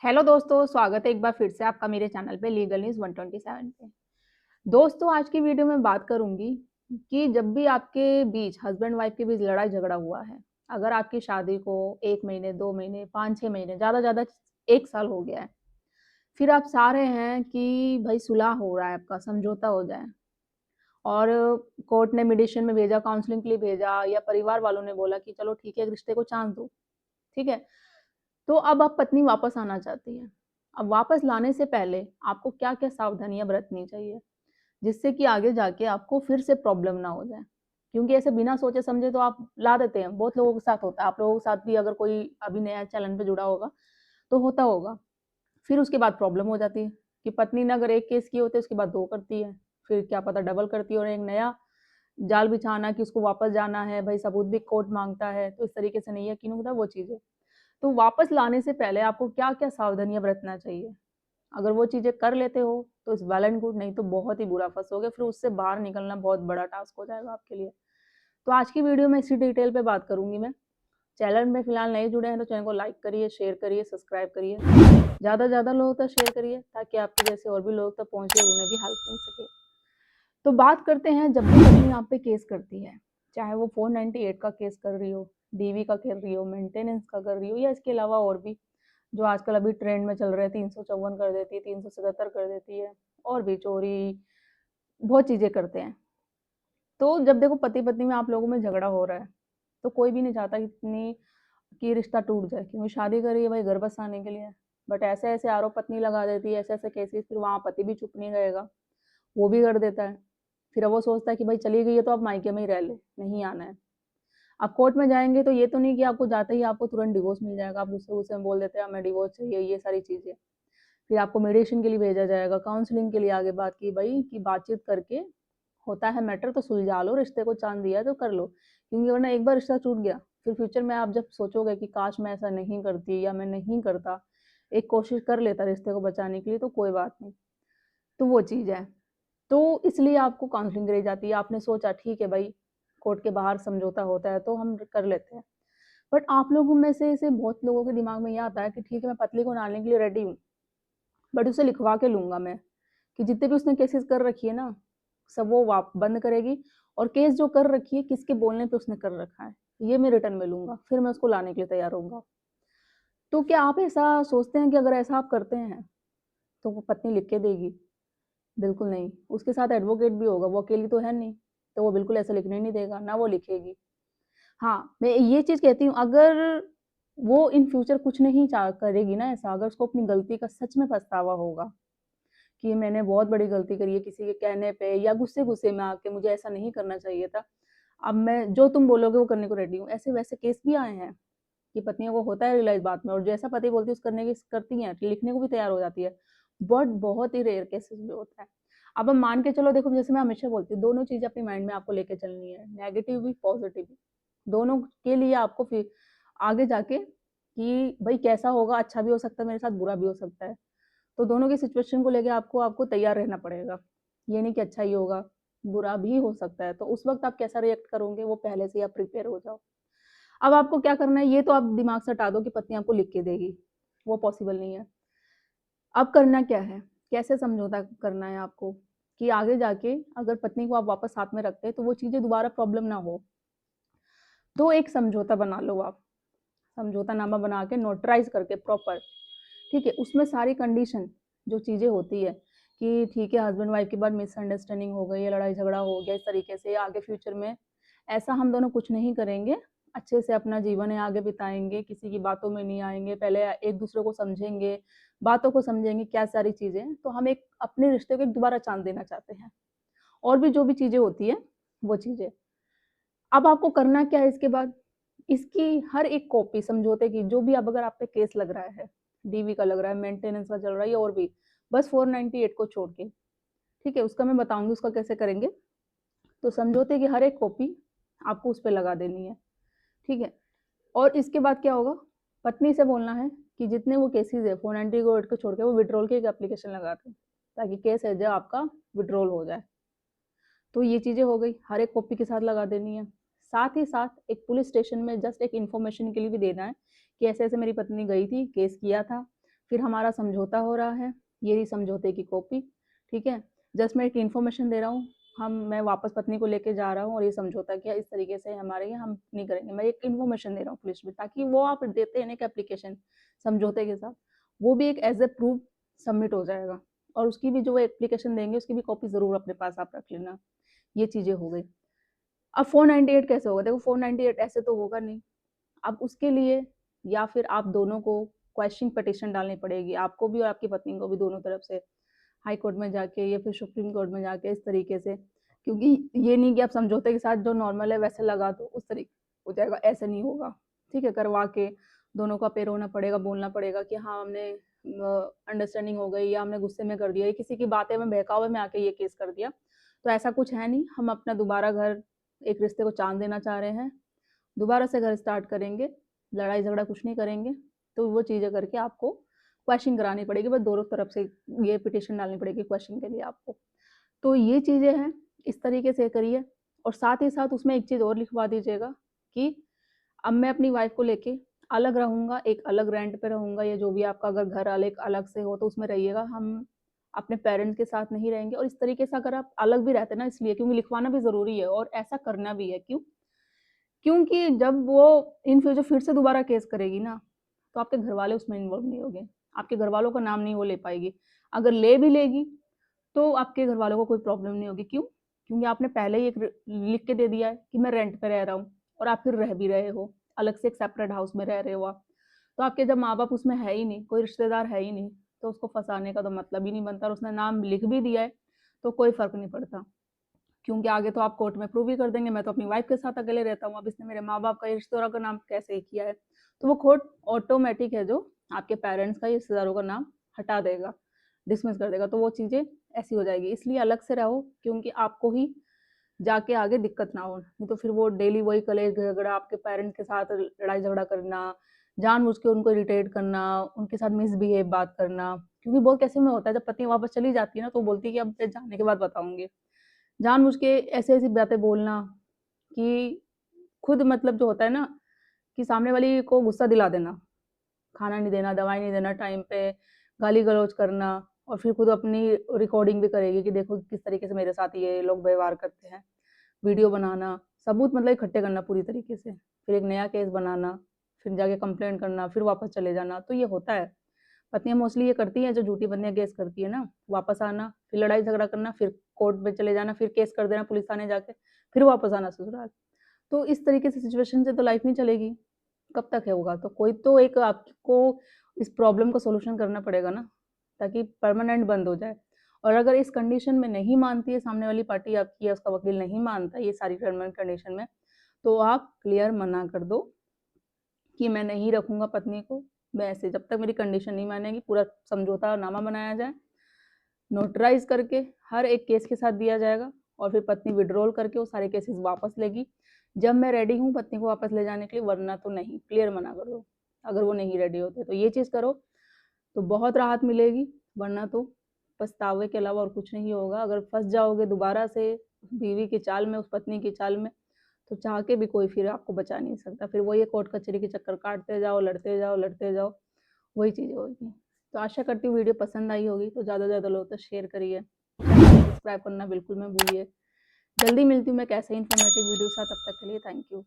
Hello दोस्तों, स्वागत है एक बार फिर से आपका मेरे चैनल पे लीगल न्यूज़ 127 पे। दोस्तों, आज की वीडियो में बात करूँगी कि जब भी आपके बीच हस्बैंड वाइफ के बीच लड़ाई झगड़ा हुआ है, अगर आपकी शादी को 1 महीने, 2 महीने, 5-6 महीने, ज़्यादा से ज़्यादा 1 साल हो गया है, फिर आप चाह रहे हैं कि भई सुलह हो रहा है आपका, समझौता हो जाए और कोर्ट ने मीडिएशन में भेजा, काउंसलिंग के लिए भेजा या परिवार वालों ने बोला कि चलो ठीक है, एक रिश्ते को चाँस दो, ठीक है? तो अब आप पत्नी वापस आना चाहती हैं। अब वापस लाने से पहले आपको क्या-क्या सावधानियाँ बरतनी चाहिए, जिससे कि आगे जाके आपको फिर से प्रॉब्लम ना हो जाए? क्योंकि ऐसे बिना सोचे-समझे तो आप ला देते हैं, बहुत लोगों के साथ होता है। आप लोगों के साथ भी अगर कोई अभी नया चैनल पे जुड़ा होगा, तो होता होगा। फिर उसके बाद प्रॉब्लम हो जाती है कि पत्नी ने अगर 1 केस किए होते हैं, उसके बाद 2 करती है। फिर क्या पता डबल करती है और एक नया जाल बिछाना कि उसको वापस जाना है, भई सबूत भी कोर्ट माँगता है, तो इस तरीके से नहीं यकीन होता, वो चीज़ें। तो वापस लाने से पहले आपको क्या-क्या सावधानियाँ बरतना चाहिए? अगर वो चीज़ें कर लेते हो, तो इट्स वेल एंड गुड, नहीं तो बहुत ही बुरा फँसोगे, फिर उससे बाहर निकलना बहुत बड़ा टास्क हो जाएगा आपके लिए। तो आज की वीडियो में इसी डिटेल पे बात करूँगी मैं। चैनल में फिलहाल नए जुड़े हैं तो चैनल को लाइक करिए, शेयर करिए, सब्सक्राइब करिए। ज़्यादा से ज़्यादा लोगों तक शेयर करिए ताकि आपके जैसे और भी लोग तक पहुँचे और उन्हें भी हेल्प मिल सके। तो बात करते हैं जब भी पत्नी आप पे केस करती है, चाहे वो 498 का केस कर रही हो, डीवी का कर रही हो, मेंटेनेंस का कर रही हो या इसके अलावा और भी जो आजकल अभी ट्रेंड में चल रहे हैं 354 कर देती है, 377 कर देती है और भी चोरी, बहुत चीज़ें करते हैं। तो जब देखो पति-पत्नी में आप लोगों में झगड़ा हो रहा है, तो कोई भी नहीं चाहता कि रिश्ता टूट जाए क्योंकि शादी करी है भाई घर बसाने के लिए। बट ऐसे-ऐसे आरोप पत्नी लगा देती है, ऐसे-ऐसे केसेज़ फिर वहाँ पति भी चुप नहीं रहेगा, वो भी कर देता है। फिर अब वो सोचता है कि भाई चली गई है तो अब मायके में ही रह ले, नहीं आना है। आप कोर्ट में जाएँगे तो ये तो नहीं कि आपको जाते ही आपको तुरंत डिवोर्स मिल जाएगा, आप गुस्से-गुस्से में बोल देते हैं हमें डिवोर्स चाहिए, ये सारी चीज़ें। फिर आपको मीडिएशन के लिए भेजा जाएगा, काउंसलिंग के लिए आगे बात की भई कि बातचीत करके होता है मैटर तो सुलझा लो, रिश्ते को चाँद दिया है तो कर लो। क्योंकि वरना एक बार रिश्ता टूट गया, फिर फ्यूचर में आप जब सोचोगे कि काश मैं ऐसा नहीं करती या मैं नहीं करता, एक कोशिश कर लेता रिश्ते को बचाने के लिए तो कोई बात नहीं। तो वो चीज़ है। तो इसलिए आपको काउंसलिंग कराई जाती है। आपने सोचा ठीक है भाई, कोर्ट के बाहर समझौता होता है तो हम कर लेते हैं। बट आप लोगों में से बहुत लोगों के दिमाग में ये आता है कि ठीक है मैं पतली को डालने के लिए रेडी हूँ, बट उसे लिखवा के लूँगा मैं, कि जितने भी उसने केसेज़ कर रखी है ना, सब वो वाप बंद करेगी और केस जो कर रखी है किसके बोलने पे उसने कर रखा है, ये मैं रिटर्न में लूँगा, फिर मैं उसको लाने के लिए तैयार होऊँगा। तो क्या आप ऐसा सोचते हैं कि अगर ऐसा आप करते हैं, तो वो पत्नी लिख के देगी? बिल्कुल नहीं, उसके साथ एडवोकेट भी होगा, वो अकेली तो है नहीं, तो वो बिल्कुल ऐसे लिखने नहीं देगा, ना वो लिखेगी। हाँ, मैं ये चीज़ कहती हूँ अगर वो इन फ्यूचर कुछ नहीं चाह करेगी ना ऐसा, अगर उसको अपनी गलती का सच में पछतावा होगा कि मैंने बहुत बड़ी गलती करी है किसी के कहने पे या गुस्से-गुस्से में आके मुझे ऐसा नहीं करना चाहिए था। अब मैं जो तुम बोलोगे वो करने को रेडी हूँ। ऐसे-वैसे केस भी आए हैं कि पत्नियों को होता है रियलाइज़ बाद में और जैसा पति बोलती है उस करने की करती हैं, लिखने को भी तैयार हो जाती है। बट बहुत ही रेयर केसेस में होता है। अब हम मान के चलो देखो जैसे मैं हमेशा बोलती हूँ, दोनों चीज़ें अपनी माइंड में आपको लेके चलनी है, नेगेटिव भी, पॉज़िटिव भी। दोनों के लिए आपको फिर आगे जाके कि भई कैसा होगा, अच्छा भी हो सकता है मेरे साथ, बुरा भी हो सकता है। तो दोनों की सिचुएशन को लेके आपको आपको तैयार रहना पड़ेगा। ये नहीं कि अच्छा ही होगा, बुरा भी हो सकता है। तो उस वक़्त आप कैसा रिएक्ट करोगे वो पहले से ही आप प्रिपेयर हो जाओ। अब आपको क्या करना है ये तो आप दिमाग से हटा दो कि पत्नी आपको लिख के देगी, वो पॉसिबल नहीं है। अब करना क्या है? कैसे समझौता करना है आपको कि आगे जाके अगर पत्नी को आप वापस साथ में रखते हैं तो वो चीज़ें दोबारा प्रॉब्लम ना हो। तो एक समझौता बना लो आप, समझौतानामा बना के नोटराइज़ करके प्रॉपर, ठीक है? उसमें सारी कंडीशन जो चीज़ें होती है कि ठीक है हस्बैंड वाइफ के बाद मिसअंडरस्टैंडिंग हो गई या लड़ाई झगड़ा हो गया इस तरीके से आगे फ्यूचर में ऐसा हम दोनों कुछ नहीं करेंगे, अच्छे से अपना जीवन है आगे बिताएँगे, किसी की बातों में नहीं आएँगे, पहले एक-दूसरे को समझेंगे, बातों को समझेंगे, क्या सारी चीज़ें हैं। तो हम एक अपने रिश्ते को एक दोबारा चाँद देना चाहते हैं और भी जो भी चीज़ें होती हैं, वो चीज़ें। अब आपको करना क्या है इसके बाद? इसकी हर एक कॉपी समझौते की जो भी अब अगर आप पे केस लग रहा है, डीवी का लग रहा है, मेंटेनेंस का चल रहा है या और भी, बस 498 को छोड़ के, ठीक है? उसका मैं बताऊँगी उसका कैसे करेंगे। तो समझौते की हर एक कॉपी आपको उस पे लगा देनी है, ठीक है? और इसके बाद क्या होगा, पत्नी से बोलना है कि जितने वो केसेज़ है 498 को छोड़ के वो विथड्रॉल की एक एप्लीकेशन लगा दें, ताकि केस है जो आपका विथड्रॉल हो जाए। तो ये चीज़ें हो गई, हर एक कॉपी के साथ लगा देनी है। साथ ही साथ एक पुलिस स्टेशन में जस्ट एक इन्फॉर्मेशन के लिए भी देना है कि ऐसे-ऐसे मेरी पत्नी गई थी, केस किया था, फिर हमारा समझौता हो रहा है, ये रही समझौते की कॉपी, ठीक है। जस्ट मैं एक इन्फॉर्मेशन दे रहा हूँ, मैं वापस पत्नी को लेके जा रहा हूँ और ये समझौता किया इस तरीके से हमारे यहाँ हम नहीं करेंगे। मैं एक इन्फॉर्मेशन दे रहा हूँ पुलिस में, ताकि वो आप देते हैं ना एक एप्लीकेशन समझौते के साथ, वो भी एक एज ए प्रूफ सबमिट हो जाएगा। और उसकी भी जो वो एप्लीकेशन देंगे उसकी भी कॉपी ज़रूर अपने पास आप रख लेना। ये चीज़ें हो गई। अब 498 कैसे होगा? देखो 498 ऐसे तो होगा नहीं। अब उसके लिए या फिर आप दोनों को क्वेश्चन पिटीशन डालनी पड़ेगी, आपको भी और आपकी पत्नी को भी, दोनों तरफ से हाई कोर्ट में जाके या फिर सुप्रीम कोर्ट में जाके इस तरीके से। क्योंकि ये नहीं कि आप समझौते के साथ जो नॉर्मल है वैसे लगा दो, उस तरीके हो जाएगा, ऐसे नहीं होगा, ठीक है। करवा के दोनों का पेर होना पड़ेगा, बोलना पड़ेगा कि हाँ हमने अंडरस्टैंडिंग हो गई या हमने गुस्से में कर दिया या किसी की बातें में बहकावे में आके ये केस कर दिया। तो ऐसा कुछ है नहीं, हम अपना दोबारा घर, एक रिश्ते को चांद देना चाह रहे हैं, दोबारा से घर स्टार्ट करेंगे, लड़ाई झगड़ा कुछ नहीं करेंगे। तो वो चीज़ें करके आपको क्वेश्चन करानी पड़ेगी, बस दोनों तरफ से ये पिटीशन डालनी पड़ेगी क्वेश्चन के लिए आपको। तो ये चीज़ें हैं, इस तरीके से करिए। और साथ ही साथ उसमें एक चीज़ और लिखवा दीजिएगा कि अब मैं अपनी वाइफ को लेके अलग रहूँगा, एक अलग रेंट पे रहूँगा, या जो भी आपका अगर घर अलग से हो तो उसमें रहिएगा, हम अपने पेरेंट्स के साथ नहीं रहेंगे। और इस तरीके से अगर आप अलग भी रहते हैं ना, इसलिए क्योंकि लिखवाना भी ज़रूरी है और ऐसा करना भी है। क्यों? क्योंकि जब वो इन फ्यूचर फिर से दोबारा केस करेगी ना, तो आपके घरवाले उसमें इन्वॉल्व नहीं होंगे, आपके घरवालों का नाम नहीं वो ले पाएगी। अगर ले भी लेगी तो आपके घरवालों को कोई प्रॉब्लम नहीं होगी। क्यों? क्योंकि आपने पहले ही एक लिख के दे दिया है कि मैं रेंट पे रह रहा हूँ, और आप फिर रह भी रहे हो, अलग से एक सेपरेट हाउस में रह रहे हो आप। तो आपके जब माँ-बाप उसमें है ही नहीं, कोई रिश्तेदार है ही नहीं, तो उसको फँसाने का तो मतलब ही नहीं बनता। और उसने नाम लिख भी दिया है, तो कोई फ़र्क नहीं पड़ता। क्योंकि आगे तो आप कोर्ट में प्रूव ही कर देंगे, मैं तो अपनी वाइफ के साथ अकेले रहता हूँ, अब इसने मेरे माँ-बाप का, रिश्तेदारों का नाम कैसे किया है? तो वो कोर्ट ऑटोमेटिक है जो आपके पेरेंट्स का, रिश्तेदारों का नाम हटा देगा, डिसमिस कर देगा। तो वो चीज़ें ऐसी हो जाएगी, इसलिए अलग से रहो, क्योंकि आपको ही जाके आगे दिक्कत ना हो। नहीं तो फिर वो डेली वही कलेश झगड़ा, आपके पेरेंट्स के साथ लड़ाई झगड़ा करना, जानबूझ के उनको इरिटेट करना, उनके साथ मिसबिहेव बात करना। क्योंकि बहुत कैसे में होता है, जब पत्नी वापस चली जाती है ना, तो बोलती है कि अब मैं जाने के बाद बताऊँगी। जानबूझ के ऐसी-ऐसी बातें बोलना कि खुद मतलब जो होता है ना, कि सामने वाली को गुस्सा दिला देना, खाना नहीं देना, दवाई नहीं देना टाइम पे, गाली-गलौज करना, और फिर खुद अपनी रिकॉर्डिंग भी करेगी कि देखो किस तरीके से मेरे साथ ये लोग व्यवहार करते हैं। वीडियो बनाना, सबूत मतलब इकट्ठे करना पूरी तरीके से, फिर एक नया केस बनाना, फिर जाके कंप्लेंट करना, फिर वापस चले जाना। तो ये होता है। पत्नियाँ मोस्टली ये करती हैं, जो झूठी पत्नियाँ केस करती है ना, वापस आना, फिर लड़ाई झगड़ा करना, फिर कोर्ट में चले जाना, फिर केस कर देना पुलिस थाने जाके, फिर वापस आना ससुराल। तो इस तरीके से सिचुएशन से तो लाइफ नहीं चलेगी, कब तक है होगा? तो कोई तो एक आपको इस प्रॉब्लम का सॉल्यूशन करना पड़ेगा ना, ताकि परमानेंट बंद हो जाए। और अगर इस कंडीशन में नहीं मानती है सामने वाली पार्टी आपकी, या उसका वकील नहीं मानता ये सारी टर्म एंड कंडीशन में, तो आप क्लियर मना कर दो कि मैं नहीं रखूँगा पत्नी को। मैं ऐसे, जब तक मेरी कंडीशन नहीं मानेगी, पूरा समझौतानामा बनाया जाए, नोटराइज़ करके हर एक केस के साथ दिया जाएगा, और फिर पत्नी विथड्रॉल करके वो सारे केसेस वापस लेगी। जब मैं रेडी हूँ पत्नी को वापस ले जाने के लिए, वरना तो नहीं, क्लियर मना कर दो। अगर वो नहीं रेडी होते तो ये चीज़ करो, तो बहुत राहत मिलेगी, वरना तो पछतावे के अलावा और कुछ नहीं होगा। अगर फँस जाओगे दोबारा से बीवी की चाल में, उस पत्नी की चाल में, तो चाह के भी कोई फिर आपको बचा नहीं सकता। फिर वही कोर्ट कचहरी के चक्कर काटते जाओ, लड़ते जाओ, वही चीज़ें होगी। तो आशा करती हूँ वीडियो पसंद आई होगी, तो ज़्यादा से ज़्यादा लोगों तक शेयर करिए। सब्सक्राइब करना बिल्कुल मत भूलिए। जल्दी मिलती हूँ मैं एक ऐसे ही इन्फॉर्मेटिव वीडियो के साथ, तब तक के लिए थैंक यू।